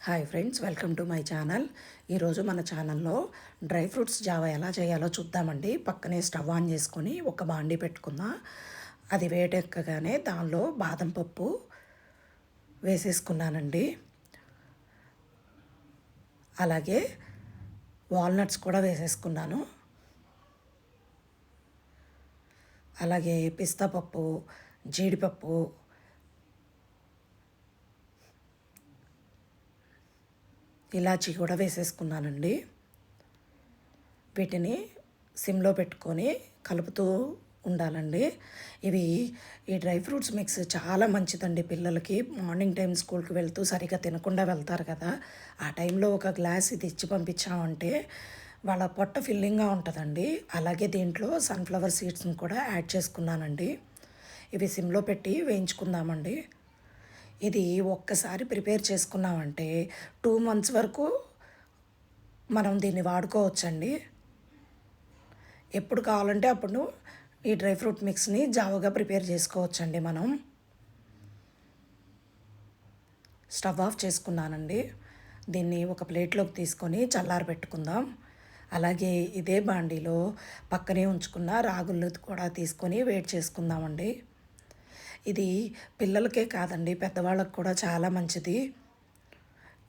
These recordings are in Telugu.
Hi friends, welcome to my channel. ఈరోజు మన ఛానల్లో డ్రై ఫ్రూట్స్ జావా ఎలా చేయాలో చూద్దామండి. పక్కనే స్టవ్ ఆన్ చేసుకొని ఒక బాండీ పెట్టుకుందాం. అది వేడెక్కగానే దానిలో బాదం పప్పు వేసేసుకున్నానండి. అలాగే వాల్నట్స్ కూడా వేసేసుకున్నాను. అలాగే పిస్తా పప్పు, జీడిపప్పు, ఇలాచీ కూడా వేసేసుకున్నానండి. వీటిని సిమ్లో పెట్టుకొని కలుపుతూ ఉండాలండి. ఈ డ్రై ఫ్రూట్స్ మిక్స్ చాలా మంచిదండి పిల్లలకి. మార్నింగ్ టైం స్కూల్కి వెళ్తూ సరిగా తినకుండా వెళ్తారు కదా, ఆ టైంలో ఒక గ్లాస్ ఇది ఇచ్చి పంపించామంటే వాళ్ళ పొట్ట ఫిల్లింగ్గా ఉంటుందండి. అలాగే దీంట్లో సన్ఫ్లవర్ సీడ్స్ని కూడా యాడ్ చేసుకున్నానండి. ఇవి సిమ్లో పెట్టి వేయించుకుందామండి. ఇది ఒక్కసారి ప్రిపేర్ చేసుకున్నామంటే 2 మంత్స్ వరకు మనం దీన్ని వాడుకోవచ్చండి. ఎప్పుడు కావాలంటే అప్పుడు ఈ డ్రై ఫ్రూట్ మిక్స్ని జావగా ప్రిపేర్ చేసుకోవచ్చండి. మనం స్టవ్ ఆఫ్ చేసుకున్నానండి. దీన్ని ఒక ప్లేట్లోకి తీసుకొని చల్లారబెట్టుకుందాం. అలాగే ఇదే బాండీలో పక్కనే ఉంచుకున్న రాగులు కూడా తీసుకొని వేడి చేసుకుందామండి. ఇది పిల్లలకే కాదండి, పెద్దవాళ్ళకు కూడా చాలా మంచిది.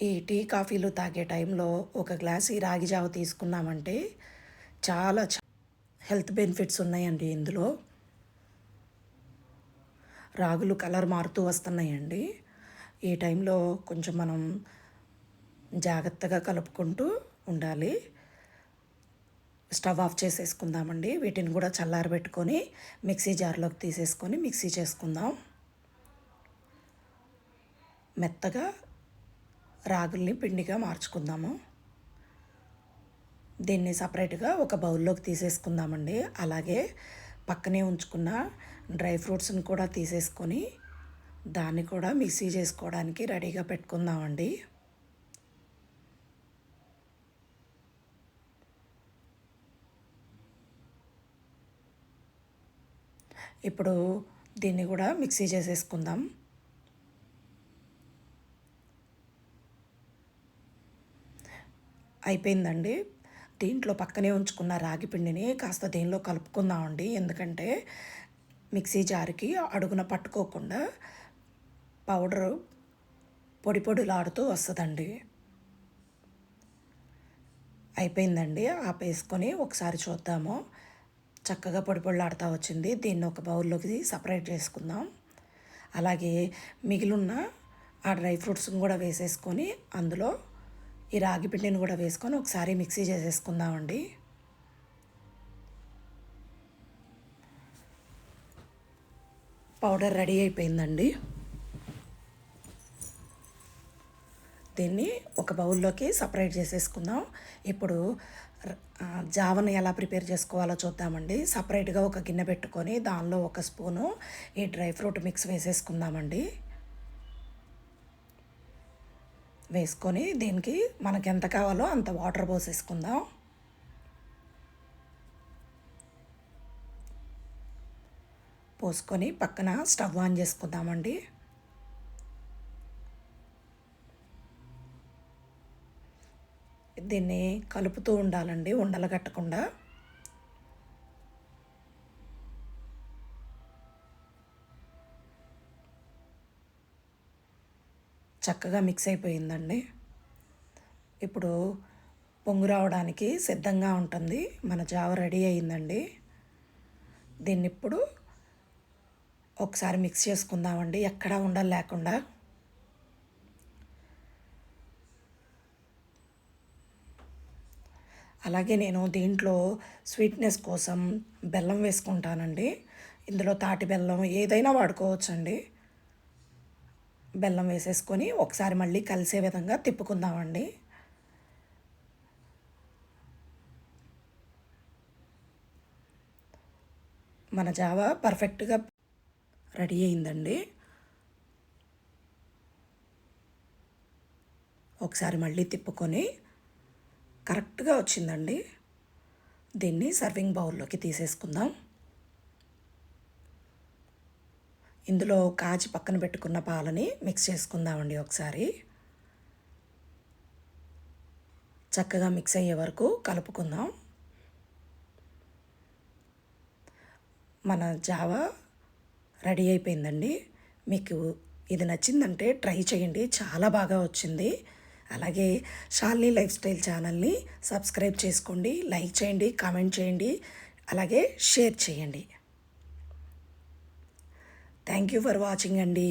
ఈ టీ కాఫీలు తాగే టైంలో ఒక గ్లాస్ ఈ రాగి జావ తీసుకున్నామంటే చాలా హెల్త్ బెనిఫిట్స్ ఉన్నాయండి ఇందులో. రాగులు కలర్ మారుతూ వస్తున్నాయండి. ఈ టైంలో కొంచెం మనం జాగ్రత్తగా కలుపుకుంటూ ఉండాలి. స్టవ్ ఆఫ్ చేసేసుకుందామండి. వీటిని కూడా చల్లారబెట్టుకొని మిక్సీ జార్లోకి తీసేసుకొని మిక్సీ చేసుకుందాం. మెత్తగా రాగుల్ని పిండిగా మార్చుకుందాము. దీన్ని సపరేట్గా ఒక బౌల్లోకి తీసేసుకుందామండి. అలాగే పక్కనే ఉంచుకున్న డ్రై ఫ్రూట్స్ని కూడా తీసేసుకొని దాన్ని కూడా మిక్సీ చేసుకోవడానికి రెడీగా పెట్టుకుందామండి. ఇప్పుడు దీన్ని కూడా మిక్సీ చేసేసుకుందాం. అయిపోయిందండి. దీంట్లో పక్కనే ఉంచుకున్న రాగి పిండిని కాస్త దీనిలో కలుపుకుందామండి. ఎందుకంటే మిక్సీ జార్కి అడుగున పట్టుకోకుండా పౌడరు పొడి పొడిలాడుతూ వస్తుందండి. అయిపోయిందండి. ఆపేసుకొని ఒకసారి చూద్దాము. చక్కగా పొడి పొడిలాడుతూ వచ్చింది. దీన్ని ఒక బౌల్లోకి సపరేట్ చేసుకుందాం. అలాగే మిగిలిన ఆ డ్రై ఫ్రూట్స్ని కూడా వేసేసుకొని అందులో ఈ రాగి పిండిని కూడా వేసుకొని ఒకసారి మిక్సీ చేసేసుకుందామండి. పౌడర్ రెడీ అయిపోయిందండి. దీన్ని ఒక బౌల్లోకి సపరేట్ చేసేసుకుందాం. ఇప్పుడు జావను ఎలా ప్రిపేర్ చేసుకోవాలో చూద్దామండి. సపరేట్గా ఒక గిన్నె పెట్టుకొని దానిలో ఒక స్పూను ఈ డ్రై ఫ్రూట్ మిక్స్ వేసేసుకుందామండి. వేసుకొని దీనికి మనకి ఎంత కావాలో అంత వాటర్ పోసేసుకుందాం. పోసుకొని పక్కన స్టవ్ ఆన్ చేసుకుందామండి. దీన్ని కలుపుతూ ఉండాలండి, ఉండలు కట్టకుండా. చక్కగా మిక్స్ అయిపోయిందండి. ఇప్పుడు పొంగు రావడానికి సిద్ధంగా ఉంటుంది. మన జావ రెడీ అయిందండి. దీన్ని ఇప్పుడు ఒకసారి మిక్స్ చేసుకుందామండి, ఎక్కడా ఉండలు లేకుండా. అలాగే నేను దీంట్లో స్వీట్నెస్ కోసం బెల్లం వేసుకుంటానండి. ఇందులో తాటి బెల్లం ఏదైనా వాడుకోవచ్చండి. బెల్లం వేసేసుకొని ఒకసారి మళ్ళీ కలిసే విధంగా తిప్పుకుందామండి. మన జావా పర్ఫెక్ట్గా రెడీ అయిందండి. ఒకసారి మళ్ళీ తిప్పుకొని కరెక్ట్గా వచ్చిందండి. దీన్ని సర్వింగ్ బౌల్లోకి తీసేసుకుందాం. ఇందులో కాచి పక్కన పెట్టుకున్న పాలని మిక్స్ చేసుకుందామండి ఒకసారి. చక్కగా మిక్స్ అయ్యే వరకు కలుపుకుందాం. మన జావా రెడీ అయిపోయిందండి. మీకు ఇది నచ్చిందంటే ట్రై చేయండి, చాలా బాగా వచ్చింది. అలాగే షాలిని లైఫ్ స్టైల్ ఛానల్ని సబ్స్క్రైబ్ చేసుకోండి, లైక్ చేయండి, కామెంట్ చేయండి, అలాగే షేర్ చేయండి. థ్యాంక్ యూ ఫర్ వాచింగ్ అండి.